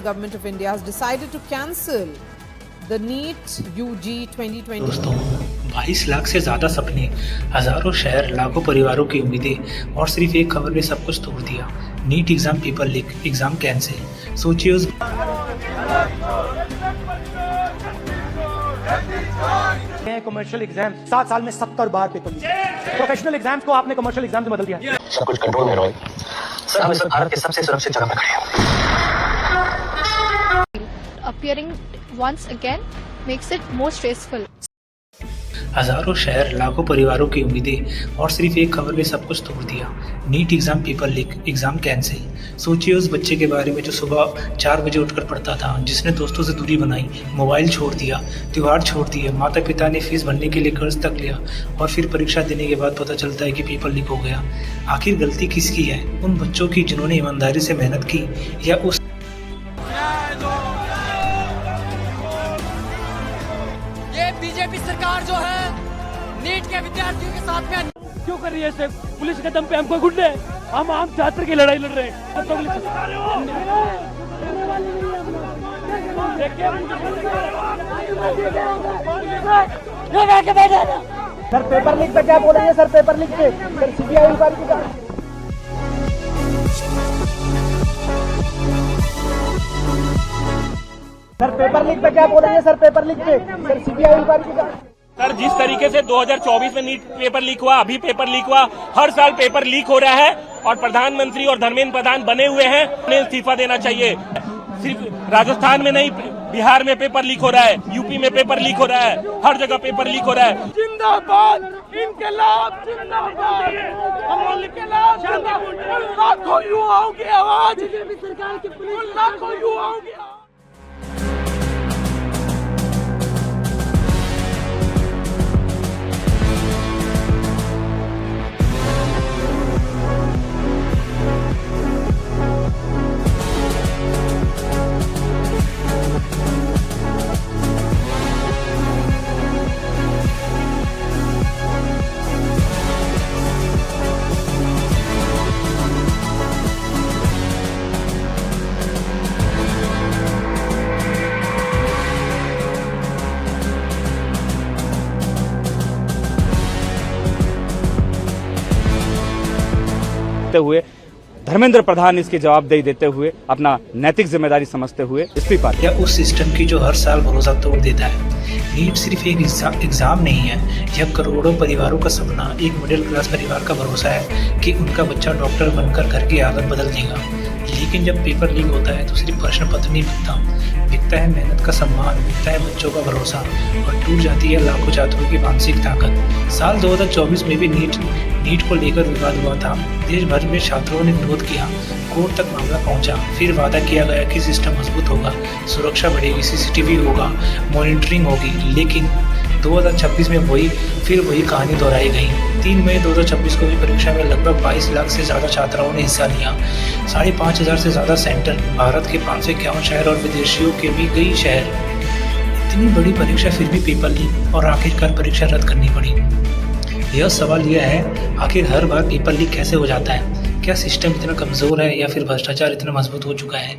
the government of India has decided to cancel the NEET UG 2020. दोस्तों 22 लाख से ज़्यादा सपने, हज़ारों शहर, लाखों परिवारों की उम्मीदें और सिर्फ एक खबर ने सब कुछ तोड़ दिया। NEET exam paper leak, exam cancel. सोचिए उस कमर्शियल एग्जाम 7 साल में 70 बार पेपर लीक। प्रोफेशनल एग्जाम्स को आपने कमर्शियल एग्जाम से बदल दिया। सब कुछ कंट्रोल में रोहित। सर हम इस वक्त भारत के सबसे सुरक्षित जगह पर खड़े हैं। Appearing once again makes it more stressful. हज़ारों शहर, लाखों परिवारों की उम्मीदें और सिर्फ एक खबर ने सब कुछ तोड़ दिया। NEET exam paper leak, exam cancel. सोचिए उस बच्चे के बारे में जो सुबह 4 बजे उठकर पढ़ता था, जिसने दोस्तों से दूरी बनाई, मोबाइल छोड़ दिया, त्योहार छोड़ दिए, माता पिता ने फीस भरने के लिए कर्ज तक लिया और फिर परीक्षा देने के बाद पता चलता है कि पेपर लीक हो गया। आखिर गलती किसकी है? उन बच्चों की जिन्होंने ईमानदारी से मेहनत की, या उस ये बीजेपी सरकार जो है नीट के विद्यार्थियों के साथ में क्यों कर रही है इसे? पुलिस के दम पे हमको गुंडे, हम आम छात्र की लड़ाई लड़ रहे हैं। सर पेपर लीक पे क्या बोलेंगे? सर पेपर लीक पे सर सीबीआई इंक्वायरी की जाए। सर पेपर लीक पे क्या बोलेंगे? सर पेपर लीक पे सर सीबीआई इंक्वायरी की जाए। सर जिस तरीके से 2024 में नीट पेपर लीक हुआ, अभी पेपर लीक हुआ, हर साल पेपर लीक हो रहा है और प्रधानमंत्री और धर्मेंद्र प्रधान बने हुए हैं, उन्हें इस्तीफा देना चाहिए। सिर्फ राजस्थान में नहीं, बिहार में पेपर लीक हो रहा है, यूपी में पेपर लीक हो रहा है, हर जगह पेपर लीक हो रहा है। जिंदाबाद इनकलाब, जिंदाबाद अमल इनकलाब, जिंदाबाद। लाखों युवाओं की आवाज, बीजेपी सरकार की पुलिस, लाखों युवाओं की आवाज। हुए धर्मेंद्र प्रधान इसके जवाबदेही देते हुए अपना नैतिक जिम्मेदारी समझते हुए इस्तीफा दिया। या उस सिस्टम की जो हर साल भरोसा तोड़ देता है। नीट सिर्फ एक एग्जाम नहीं है, यह करोड़ों परिवारों का सपना, एक मिडिल क्लास परिवार का भरोसा है कि उनका बच्चा डॉक्टर बनकर घर की आदत बदल देगा। लेकिन जब पेपर लीक होता है तो सिर्फ प्रश्न पत्र नहीं बिकता है मेहनत का सम्मान, बिकता है बच्चों का भरोसा और टूट जाती है लाखों छात्रों की मानसिक ताकत। साल 2024 में भी नीट को लेकर विवाद हुआ था। देश भर में छात्रों ने विरोध किया, कोर्ट तक मामला पहुंचा, फिर वादा किया गया कि सिस्टम मजबूत होगा, सुरक्षा बढ़ेगी, सीसीटीवी होगा, मॉनिटरिंग होगी। लेकिन 2026 में फिर वही कहानी दोहराई गई। 3 मई 2026 को भी परीक्षा में लगभग 22 लाख से ज़्यादा छात्राओं ने हिस्सा लिया। 5,500 से ज़्यादा सेंटर, भारत के 551 शहर और विदेशियों के भी कई शहर। इतनी बड़ी परीक्षा फिर भी पेपर लीक और आखिरकार परीक्षा रद्द करनी पड़ी। यह सवाल यह है, आखिर हर बार पेपर लीक कैसे हो जाता है? क्या सिस्टम इतना कमज़ोर है या फिर भ्रष्टाचार इतना मजबूत हो चुका है